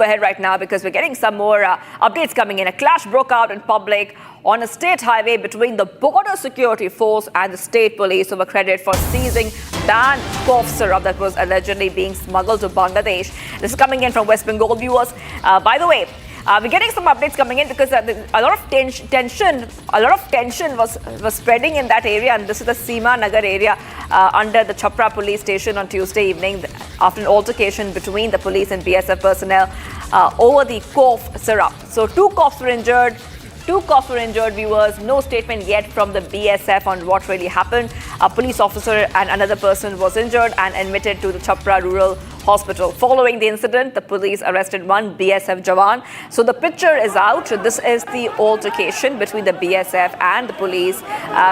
Ahead right now because we're getting some more updates coming in. A clash broke out in public on a state highway between the Border Security Force and the state police over credit for seizing banned cough syrup that was allegedly being smuggled to Bangladesh. This is coming in from West Bengal viewers. By the way, we're getting some updates coming in because a lot of tension was spreading in that area, and this is the Seema Nagar area under the Chhapra police station on Tuesday evening after an altercation between the police and BSF personnel over the cough syrup. So two cops were injured, viewers. No statement yet from the BSF on what really happened. A police officer and another person was injured and admitted to the Chhapra Rural Hospital. Following the incident, the police arrested one BSF Jawan. So the picture is out. This is the altercation between the BSF and the police,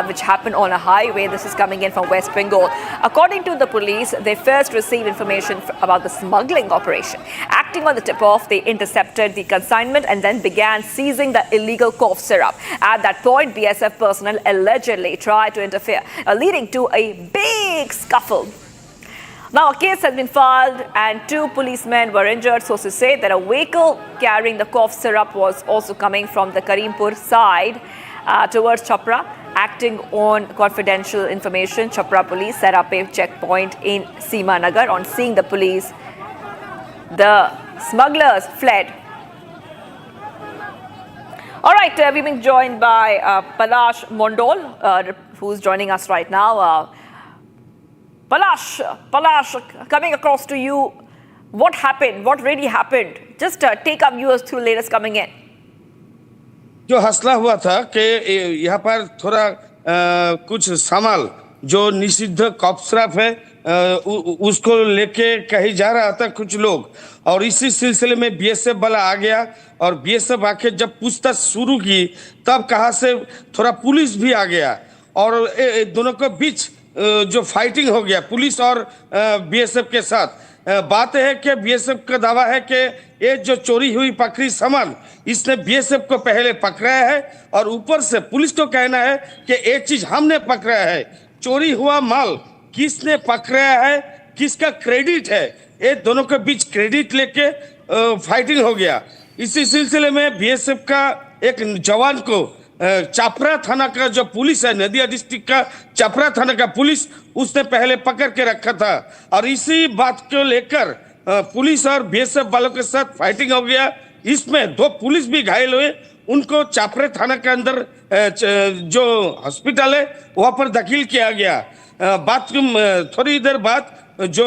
which happened on a highway. This is coming in from West Bengal. According to the police, they first received information about the smuggling operation. Acting on the tip-off, they intercepted the consignment and then began seizing the illegal cough syrup. At that point, BSF personnel allegedly tried to interfere, leading to a big scuffle. Now, a case has been filed and two policemen were injured. Sources say that a vehicle carrying the cough syrup was also coming from the Karimpur side towards Chhapra. Acting on confidential information, Chhapra police set up a checkpoint in Seema Nagar. On seeing the police, the smugglers fled. All right, we've been joined by Palash Mondal, who's joining us right now. Palash, coming across to you, what happened? What really happened? Just take our viewers through the latest coming in. जो हौसला हुआ था कि यहाँ पर थोड़ा कुछ सामान जो निषिद्ध कॉफ सिरप है उसको लेके कहीं जा रहा था कुछ लोग, और इसी सिलसिले में बीएसएफ वाला आ गया और बीएसएफ आके जब पूछताछ शुरू की तब कहाँ से थोड़ा पुलिस भी आ गया और दोनों के बीच जो फाइटिंग हो गया पुलिस और बीएसएफ के साथ। बात है कि बीएसएफ का दावा है कि ये जो चोरी हुई पकड़ी सामान इसने बीएसएफ को पहले पकड़ाया है और ऊपर से पुलिस को कहना है कि ये चीज हमने पकड़ा है। चोरी हुआ माल किसने पकड़ाया है, किसका क्रेडिट है, ये दोनों के बीच क्रेडिट लेके फाइटिंग हो गया। इसी सिलसिले में बीएसएफ का एक जवान को चपरा थाना का जो पुलिस है, नदिया डिस्ट्रिक्ट का चपरा थाना का पुलिस, उसने पहले पकड़ के रखा था और इसी बात को लेकर पुलिस और बीएसएफ वालों के साथ फाइटिंग हो गया। इसमें दो पुलिस भी घायल हुए, उनको चपरा थाना के अंदर जो हॉस्पिटल है वहां पर दाखिल किया गया। बात थोड़ी देर बाद जो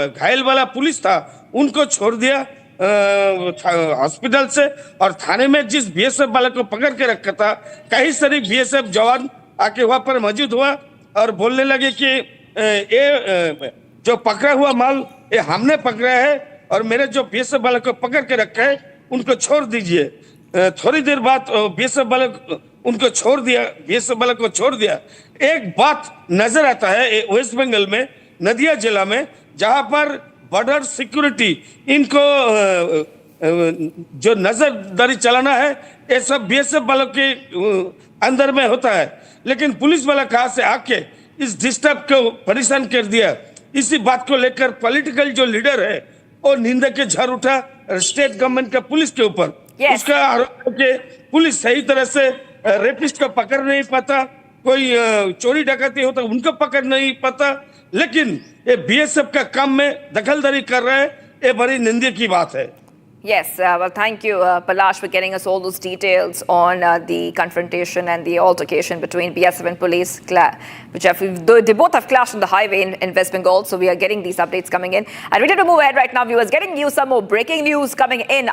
घायल वाला पुलिस था उनको छोड़ दिया हॉस्पिटल से, और थाने में जिस बीएसएफ वाले को पकड़ के रखा था कई सारे बीएसएफ जवान आके वहां पर मौजूद हुआ और बोलने लगे कि ये जो पकड़ा हुआ माल ये हमने पकड़ा है और मेरे जो बीएसएफ वाले को पकड़ के रखा है उनको छोड़ दीजिए। थोड़ी देर बाद बीएसएफ वाले उनको छोड़ दिया, बीएसएफ वाले को छोड़ दिया। एक बात नजर आता है वेस्ट बंगाल में नदिया जिला में, जहां पर बॉर्डर सिक्योरिटी इनको जो नजरदारी चलाना है ये सब बीएसएफ वालों के अंदर में होता है, लेकिन पुलिस वाला कहां से आके इस डिस्टर्ब को परेशान कर दिया। इसी बात को लेकर पॉलिटिकल जो लीडर है वो निंदा के झड़ उठा स्टेट गवर्नमेंट का पुलिस के ऊपर। उसका आरोप है कि पुलिस सही तरह से रेपिस्ट को पकड़ नहीं पाता, कोई चोरी डकैती होता उनको पकड़ नहीं पाता, लेकिन ये बीएसएफ का काम में दखलदारी कर रहा है, ये बड़ी निंदा की बात है। Yes, well, thank you, Palash, for getting us all those details on the confrontation and the altercation between BSF and police, they both have clashed on the highway in West Bengal. So we are getting these updates coming in. And ready to move ahead right now, viewers, getting you some more breaking news coming in.